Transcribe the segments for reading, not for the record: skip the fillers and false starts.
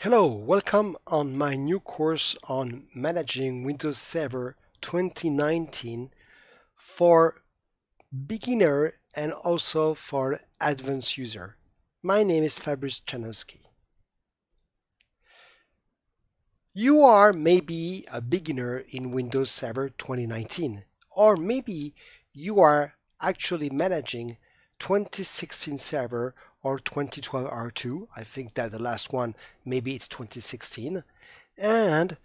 Hello, welcome on my new course on managing Windows Server 2019 for beginner and also for advanced user. My name is Fabrice Chanowski. You are maybe a beginner in Windows Server 2019, or maybe you are actually managing 2016 server or 2012 R2. I think that the last one, maybe it's 2016. And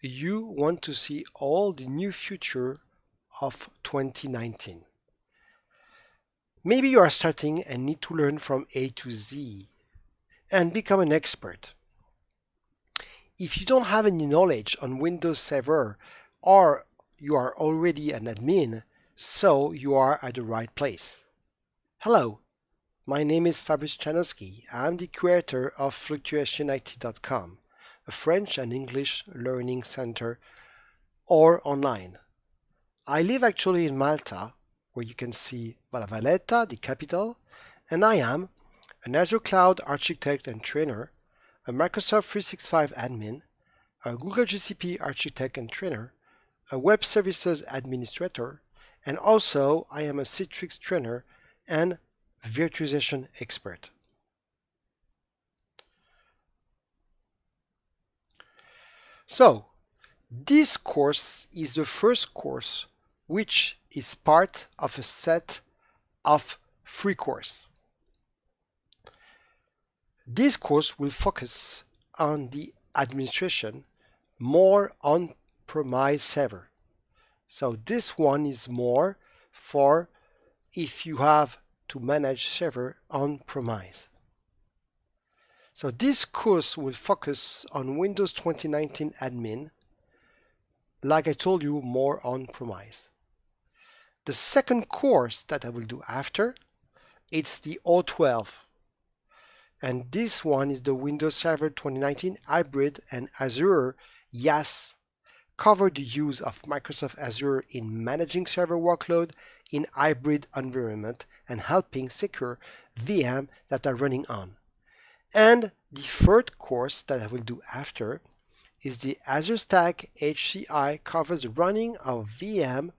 you want to see all the new feature of 2019. Maybe you are starting and need to learn from A to Z and become an expert. If you don't have any knowledge on Windows Server or you are already an admin, so you are at the right place. Hello, my name is Fabrice Chanowski. I'm the creator of fluctuationit.com, a French and English learning center or online. I live actually in Malta, where you can see Valletta, the capital, and I am an Azure Cloud architect and trainer, a Microsoft 365 admin, a Google GCP architect and trainer, a web services administrator, and also I am a Citrix trainer and virtualization expert. So, this course is the first course which is part of a set of 3 courses. This course will focus on the administration more on-premise server. So this one is more for if you have to manage server on-premise. So this course will focus on Windows 2019 admin, like I told you, more on-premise. The second course that I will do after, it's the O12. And this one is the Windows Server 2019 Hybrid and Azure IaaS. Cover the use of Microsoft Azure in managing server workload in hybrid environment and helping secure VM that are running on. And the third course that I will do after is the Azure Stack HCI, covers the running of VM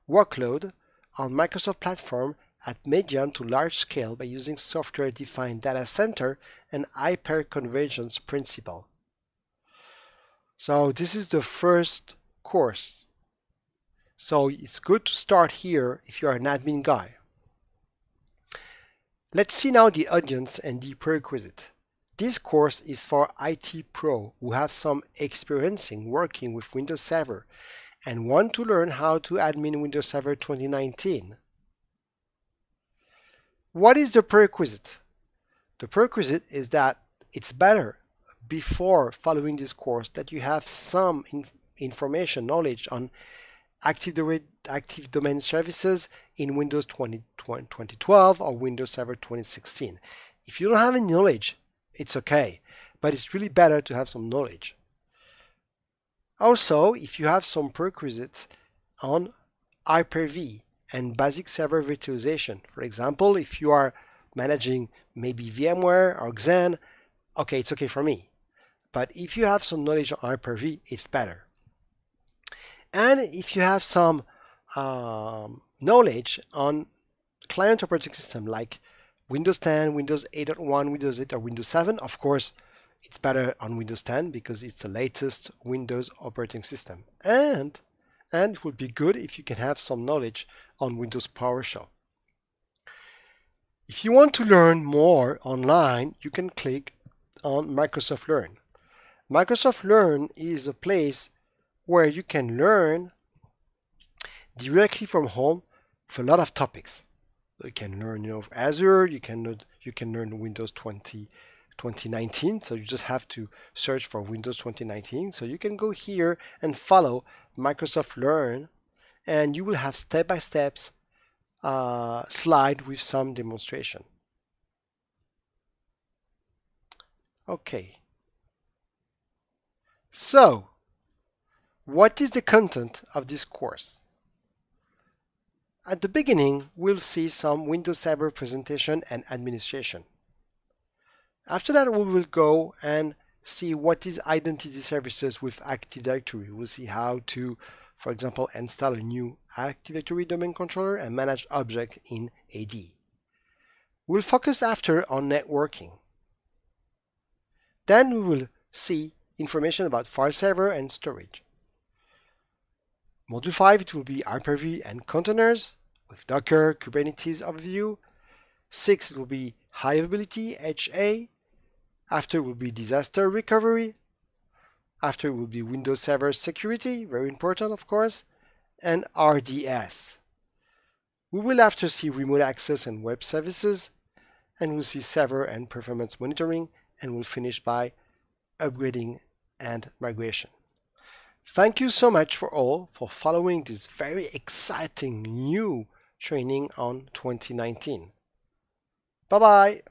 workload on Microsoft platform at medium to large scale by using software-defined data center and hyper-convergence principle. So this is the first course. So it's good to start here if you are an admin guy. Let's see now the audience and the prerequisite. This course is for IT pro who have some experience in working with Windows Server and want to learn how to admin Windows Server 2019. What is the prerequisite? The prerequisite is that it's better before following this course that you have some information, knowledge on Active Domain Services in Windows 2012 or Windows Server 2016. If you don't have any knowledge, it's okay, but it's really better to have some knowledge. Also, if you have some prerequisites on Hyper-V and basic server virtualization, for example, if you are managing maybe VMware or Xen, okay, it's okay for me. But if you have some knowledge on Hyper-V, it's better. And if you have some knowledge on client operating system like Windows 10, Windows 8.1, Windows 8, or Windows 7, of course, it's better on Windows 10 because it's the latest Windows operating system. And it would be good if you can have some knowledge on Windows PowerShell. If you want to learn more online, you can click on Microsoft Learn. Microsoft Learn is a place where you can learn directly from home with a lot of topics. You can learn, Azure. You can learn Windows 2019. So you just have to search for Windows 2019. So you can go here and follow Microsoft Learn, and you will have step-by-step slide with some demonstration. Okay. So, what is the content of this course? At the beginning, we'll see some Windows Server presentation and administration. After that, we will go and see what is identity services with Active Directory. We'll see how to, for example, install a new Active Directory domain controller and manage objects in AD. We'll focus after on networking. Then we will see information about file server and storage. Module 5, it will be Hyper-V and containers with Docker, Kubernetes overview. 6, it will be high availability, HA. After will be disaster recovery. After will be Windows Server security, very important of course, and RDS. We will after see remote access and web services, and we'll see server and performance monitoring, and we'll finish by upgrading and migration. Thank you so much for all for following this very exciting new training on 2019. Bye-bye.